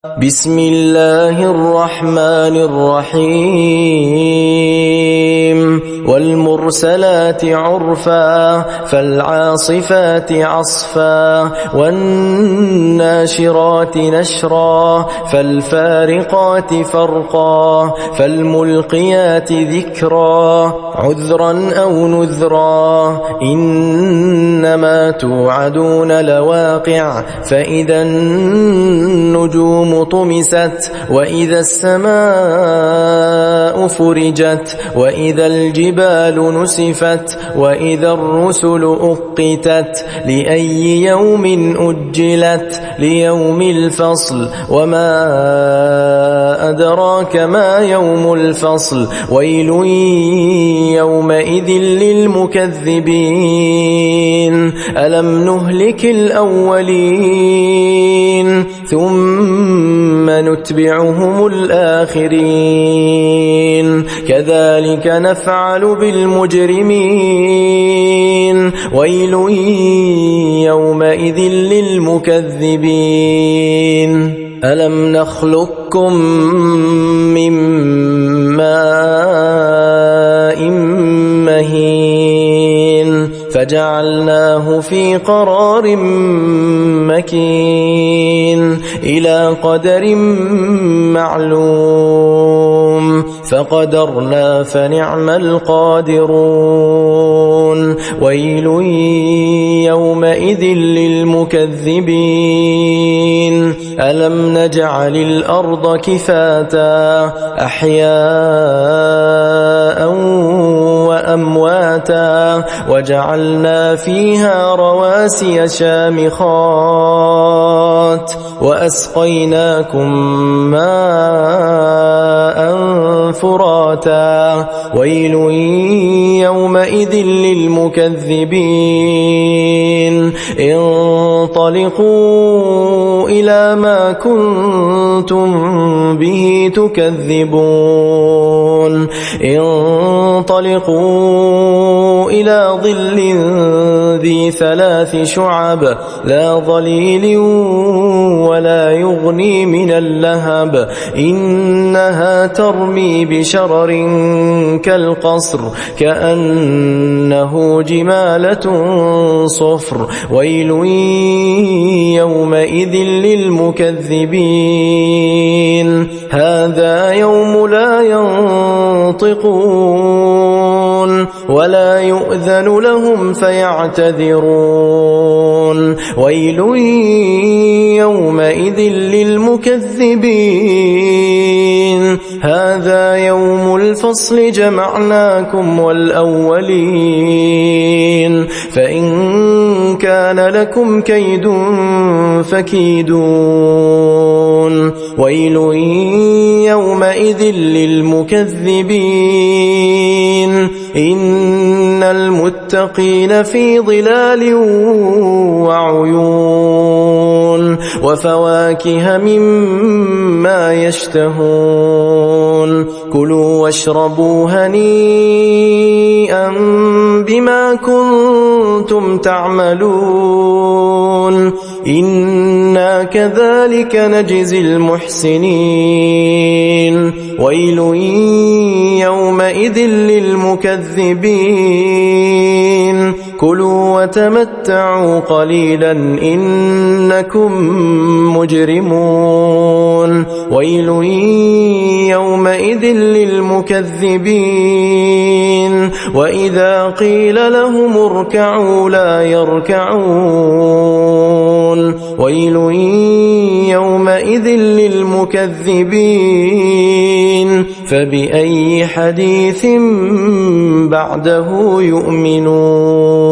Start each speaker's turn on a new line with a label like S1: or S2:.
S1: بسم الله الرحمن الرحيم والمرسلات عرفا فالعاصفات عصفا والناشرات نشرا فالفارقات فرقا فالملقيات ذكرا عذرا أو نذرا إنما توعدون لواقع فإذا النجوم طمست وإذا السماء فرجت وإذا الجبال نسفت وإذا الرسل أقتت لأي يوم أجلت ليوم الفصل وما أدراك ما يوم الفصل ويل يومئذ للمكذبين ألم نهلك الأولين ثم نتبعهم الآخرين كذلك نفعل بالمجرمين ويل يومئذ للمكذبين ألم نخلقكم من ماء مهين فجعلناه في قرار مكين إلى قدر معلوم فقدرنا فنعم القادرون ويل يومئذ للمكذبين ألم نجعل الأرض كفاتا أحياء وأمواتا وجعلنا فيها رواسي شامخات وأسقيناكم ماء فراتا ويل يومئذ للمكذبين انطلقوا إلى ما كنتم به تكذبون انطلقوا إلى ظل ذي 3 شعب لا ظليل ولا يغني من اللهب إنها ترمي بشرر كالقصر كأنه جمالة صفر ويل يومئذ للمكذبين هذا يوم لا ينطقون ولا يؤذن لهم فيعتذرون ويل يومئذ للمكذبين هذا يوم الفصل جمعناكم والأولين فإن كان لكم كيد فكيدون ويل يومئذ للمكذبين إن المتقين في ظلال وعيون وفواكه مما يشتهون كلوا واشربوا هنيئا بما كنتم تعملون إنا كذلك نجزي المحسنين ويل يومئذ للمكذبين كلوا وتمتعوا قليلا إنكم مجرمون ويل يومئذ للمكذبين وإذا قيل لهم اركعوا لا يركعون ويل يومئذ للمكذبين فبأي حديث بعده يؤمنون